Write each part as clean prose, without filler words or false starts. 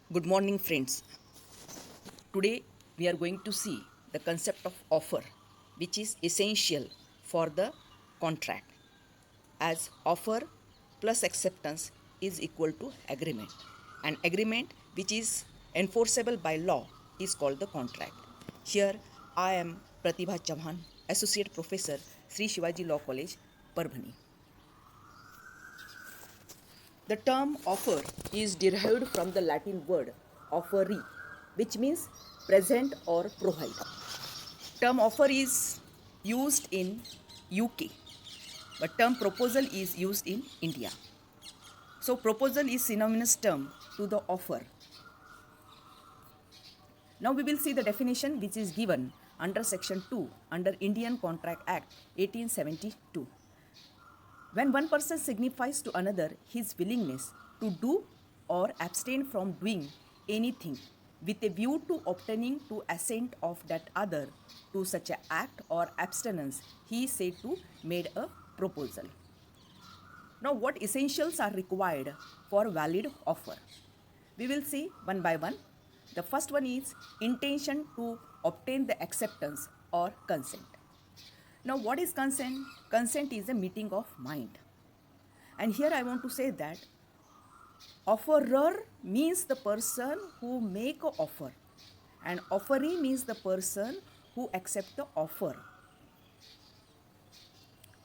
Good morning, friends. Today we are going to see the concept of offer, which is essential for the contract, as offer plus acceptance is equal to agreement. An agreement which is enforceable by law is called the contract. Here I am Pratibha Chauhan, Associate Professor, Sri Shivaji Law College, Parbhani. The term offer is derived from the Latin word offeri, which means present or provide. Term offer is used in UK, but term proposal is used in India. So proposal is synonymous term to the offer. Now we will see the definition which is given under section 2 under Indian Contract Act 1872. When one person signifies to another his willingness to do or abstain from doing anything with a view to obtaining to assent of that other to such an act or abstinence, he is said to made a proposal. Now, what essentials are required for valid offer? We will see one by one. The first one is intention to obtain the acceptance or consent. Now, what is consent? Consent is a meeting of mind. And here I want to say that offerer means the person who make a offer, and offeree means the person who accept the offer.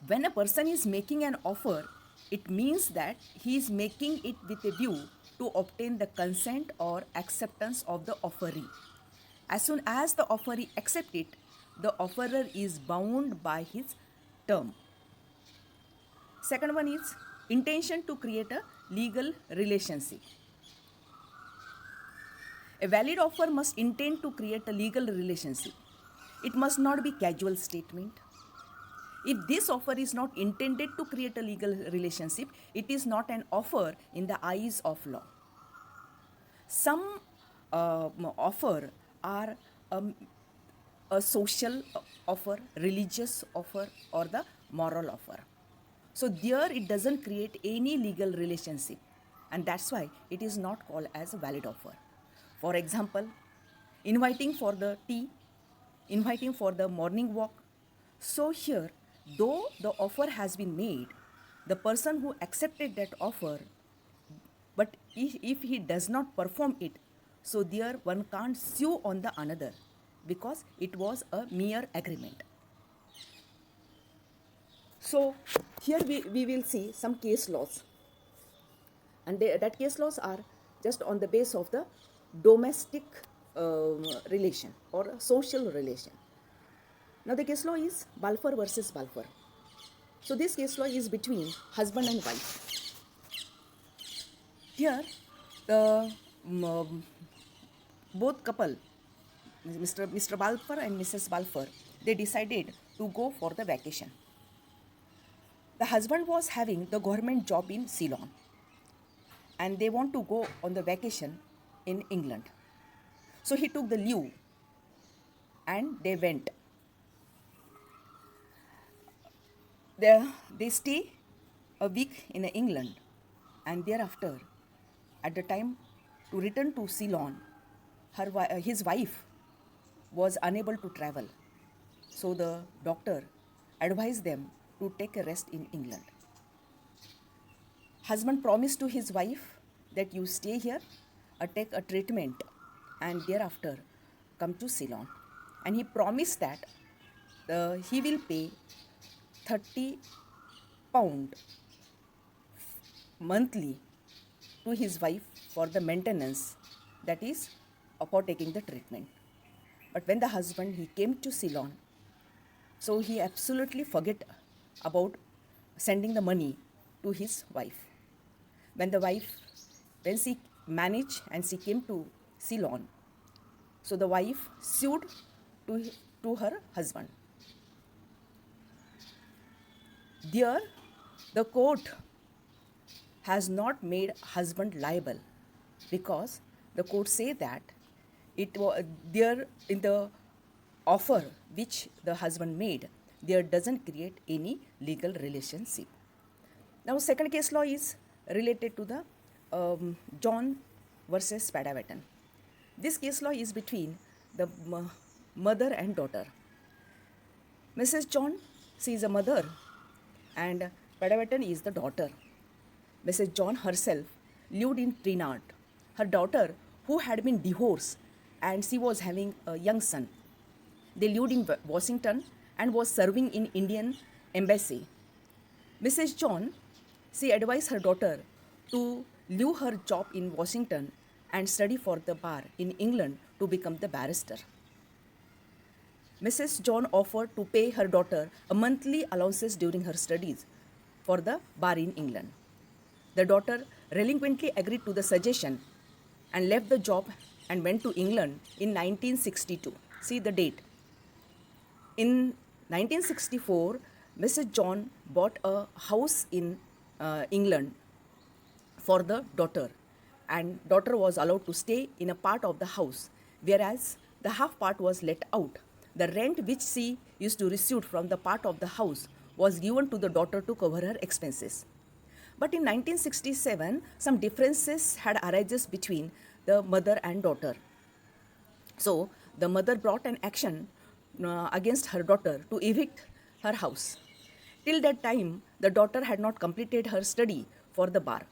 When a person is making an offer, it means that he is making it with a view to obtain the consent or acceptance of the offeree. As soon as the offeree accepts it, the offerer is bound by his term. Second one is intention to create a legal relationship. A valid offer must intend to create a legal relationship. It must not be casual statement. If this offer is not intended to create a legal relationship, it is not an offer in the eyes of law. Some offer are a social offer, religious offer, or the moral offer. So there it doesn't create any legal relationship, and that's why it is not called as a valid offer. For example, inviting for the tea, inviting for the morning walk. So here, though the offer has been made, the person who accepted that offer, but if he does not perform it, so there one can't sue on the another because it was a mere agreement. So here we will see some case laws, and that case laws are just on the base of the domestic relation or social relation. Now the case law is Balfour versus Balfour. So this case law is between husband and wife. Here the both couple, Mr. Balfour and Mrs. Balfour, they decided to go for the vacation. The husband was having the government job in Ceylon, and they want to go on the vacation in England. So he took the leave and they went. They stay a week in England, and thereafter, at the time to return to Ceylon, his wife was unable to travel. So the doctor advised them to take a rest in England. Husband promised to his wife that you stay here, take a treatment, and thereafter come to Ceylon. And he promised that he will pay £30 monthly to his wife for the maintenance, that is for taking the treatment. But when the husband he came to Ceylon, so he absolutely forget about sending the money to his wife. When she managed and she came to Ceylon, so the wife sued to her husband. There, the court has not made husband liable because the court say that it was there in the offer which the husband made, there doesn't create any legal relationship. Now second case law is related to the John versus Padavatten. This case law is between the mother and daughter. Mrs. John, she is a mother and Padavatten is the daughter. Mrs. John herself lived in Trinidad. Her daughter, who had been divorced and she was having a young son, they lived in Washington and was serving in Indian embassy. Mrs. John, she advised her daughter to leave her job in Washington and study for the bar in England to become the barrister. Mrs. John offered to pay her daughter a monthly allowances during her studies for the bar in England. The daughter reluctantly agreed to the suggestion and left the job and went to England in 1962. See the date. In 1964, Mrs. John bought a house in England for the daughter, and daughter was allowed to stay in a part of the house, whereas the half part was let out. The rent which she used to receive from the part of the house was given to the daughter to cover her expenses. But in 1967, some differences had arisen between the mother and daughter. So the mother brought an action against her daughter to evict her house. Till that time, the daughter had not completed her study for the bar.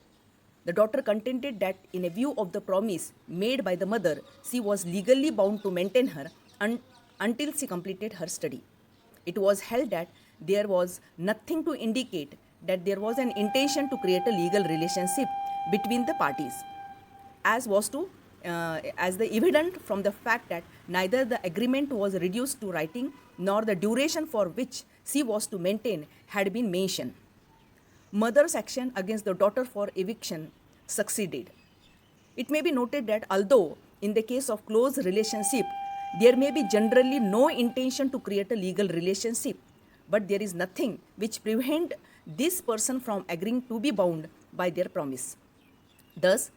The daughter contended that in a view of the promise made by the mother, she was legally bound to maintain her until she completed her study. It was held that there was nothing to indicate that there was an intention to create a legal relationship between the parties, as the evident from the fact that neither the agreement was reduced to writing nor the duration for which she was to maintain had been mentioned. Mother's action against the daughter for eviction succeeded. It may be noted that although in the case of close relationship, there may be generally no intention to create a legal relationship, but there is nothing which prevent this person from agreeing to be bound by their promise. Thus,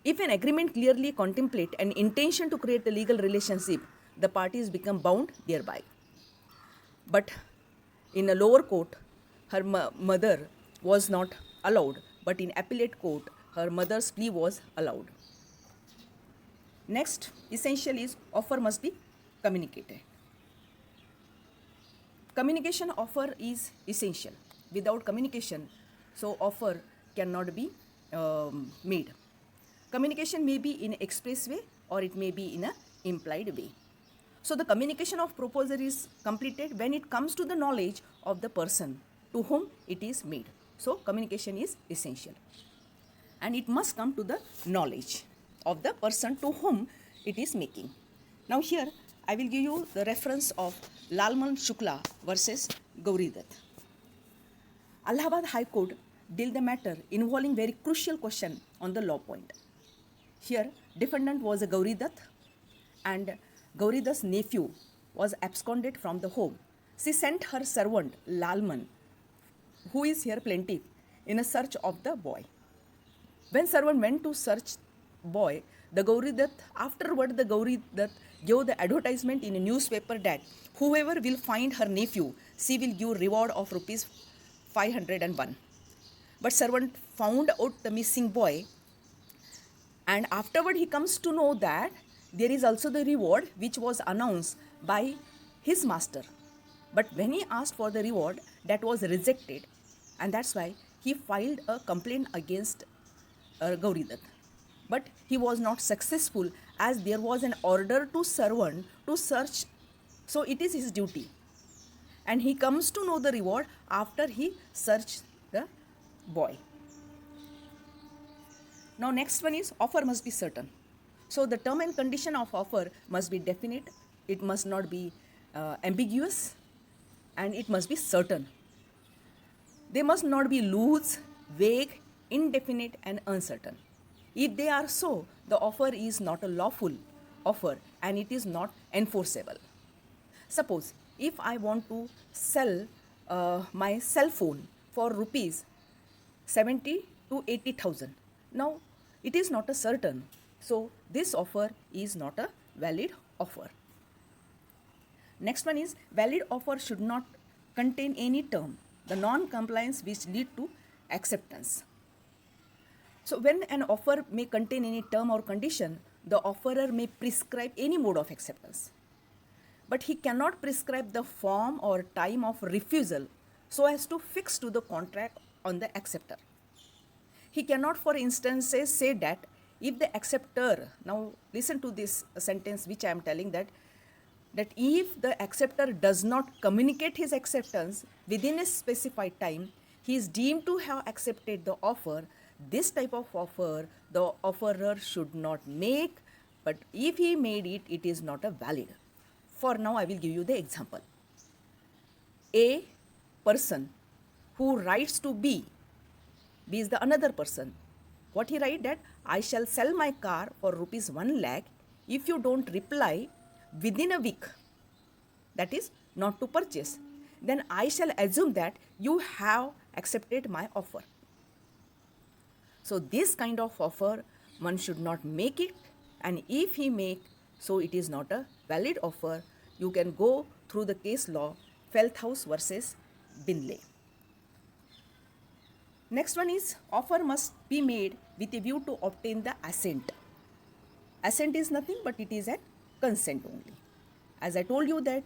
if an agreement clearly contemplates an intention to create a legal relationship, the parties become bound thereby. But in a lower court, her mother was not allowed, but in appellate court, her mother's plea was allowed. Next, essential is offer must be communicated. Communication offer is essential. Without communication, so offer cannot be made. Communication may be in express way or it may be in a implied way. So the communication of proposal is completed when it comes to the knowledge of the person to whom it is made. So communication is essential. And it must come to the knowledge of the person to whom it is making. Now here I will give you the reference of Lalman Shukla versus Gauridatt. Allahabad High Court dealt the matter involving very crucial question on the law point. Here, defendant was a Gauridatt and Gauridatt's nephew was absconded from the home. She sent her servant Lalman, who is here plaintiff, in a search of the boy. When servant went to search boy, afterward the Gauridatt gave the advertisement in a newspaper that whoever will find her nephew, she will give reward of rupees 501. But servant found out the missing boy, and afterward he comes to know that there is also the reward which was announced by his master. But when he asked for the reward, that was rejected, and that's why he filed a complaint against Gauridatt. But he was not successful as there was an order to servant to search, so it is his duty. And he comes to know the reward after he searched the boy. Now next one is offer must be certain. So the term and condition of offer must be definite, it must not be ambiguous, and it must be certain. They must not be loose, vague, indefinite and uncertain. If they are so, the offer is not a lawful offer and it is not enforceable. Suppose if I want to sell my cell phone for rupees 70 to 80,000. Now it is not a certain, so this offer is not a valid offer. Next one is valid offer should not contain any term, the non-compliance which lead to acceptance. So when an offer may contain any term or condition, the offerer may prescribe any mode of acceptance. But he cannot prescribe the form or time of refusal so as to fix to the contract on the acceptor. He cannot, for instance, say that if the acceptor, now listen to this sentence which I am telling, that if the acceptor does not communicate his acceptance within a specified time, he is deemed to have accepted the offer. This type of offer the offerer should not make, but if he made it, it is not a valid. For now, I will give you the example. A person who writes to B, B is the another person. What he write that I shall sell my car for rupees 1 lakh if you don't reply within a week, that is not to purchase, then I shall assume that you have accepted my offer. So this kind of offer one should not make it, and if he make, so it is not a valid offer. You can go through the case law Feldhaus versus Binley. Next one is offer must be made with a view to obtain the assent. Assent is nothing but it is a consent only. As I told you that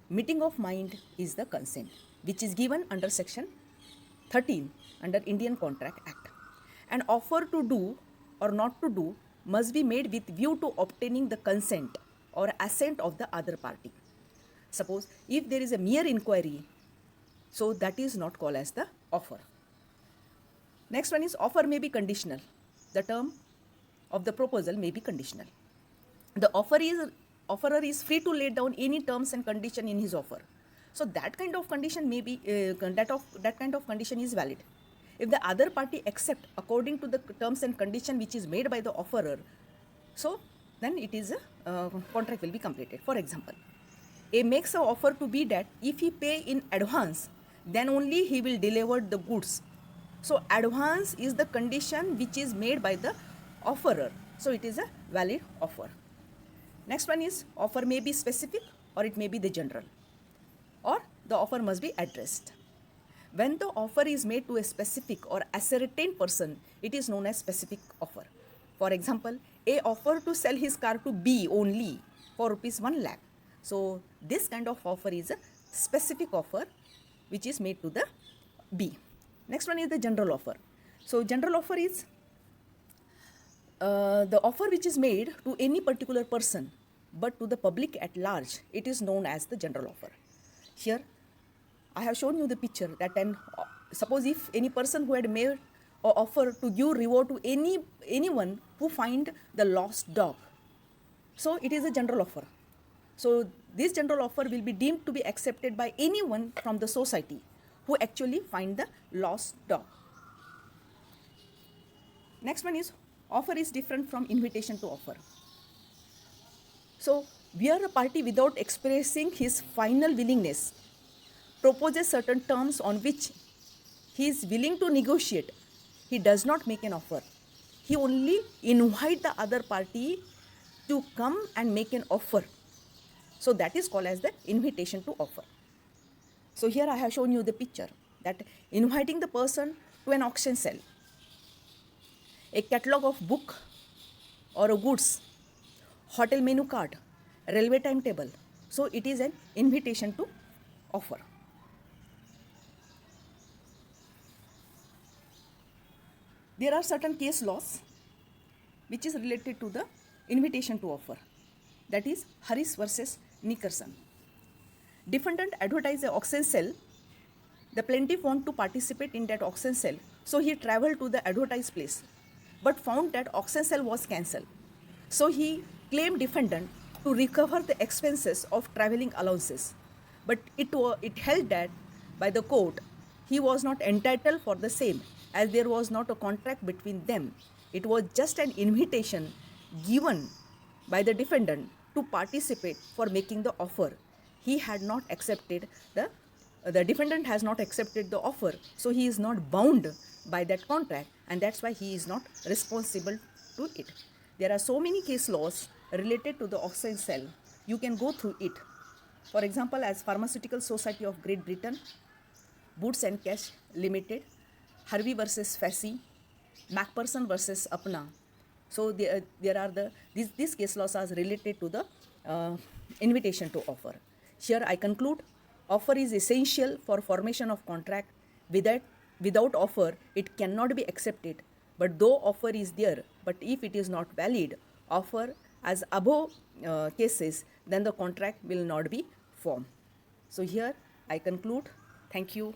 meeting of mind is the consent which is given under section 13 under Indian Contract Act. An offer to do or not to do must be made with view to obtaining the consent or assent of the other party. Suppose if there is a mere inquiry, so that is not called as the offer. Next one is offer may be conditional. The term of the proposal may be conditional. The offerer is free to lay down any terms and condition in his offer. So that kind of condition may be that kind of condition is valid. If the other party accept according to the terms and condition which is made by the offerer, so then it is a contract will be completed. For example, A makes an offer to B that if he pay in advance, then only he will deliver the goods. So advance is the condition which is made by the offerer. So it is a valid offer. Next one is offer may be specific or it may be the general, or the offer must be addressed. When the offer is made to a specific or ascertained person, it is known as specific offer. For example, A offered to sell his car to B only for rupees 1 lakh. So this kind of offer is a specific offer which is made to the B. Next one is the general offer. So general offer is the offer which is made to any particular person but to the public at large. It is known as the general offer. Here I have shown you the picture that suppose if any person who had made or offer to give reward to anyone who find the lost dog, so it is a general offer. So this general offer will be deemed to be accepted by anyone from the society who actually find the lost dog. Next one is offer is different from invitation to offer. So where a party without expressing his final willingness proposes certain terms on which he is willing to negotiate, he does not make an offer. He only invite the other party to come and make an offer. So that is called as the invitation to offer. So here I have shown you the picture that inviting the person to an auction sale, a catalog of book or a goods, hotel menu card, railway timetable. So it is an invitation to offer. There are certain case laws which is related to the invitation to offer. That is Harris versus Nickerson. Defendant advertised an auction sale. The plaintiff want to participate in that auction sale, so he traveled to the advertised place, but found that auction sale was cancelled. So he claimed defendant to recover the expenses of travelling allowances, but it held that by the court he was not entitled for the same, as there was not a contract between them. It was just an invitation given by the defendant to participate for making the offer. He had not accepted the defendant has not accepted the offer, so he is not bound by that contract, and that's why he is not responsible to it. There are so many case laws related to the auction sale. You can go through it. For example, as Pharmaceutical Society of Great Britain, Boots and Cash Limited, Harvey versus Fassi, Macpherson versus Apna. So there are these case laws are related to the invitation to offer. Here I conclude, offer is essential for formation of contract. Without offer, it cannot be accepted. But though offer is there, but if it is not valid, offer as above cases, then the contract will not be formed. So here I conclude. Thank you.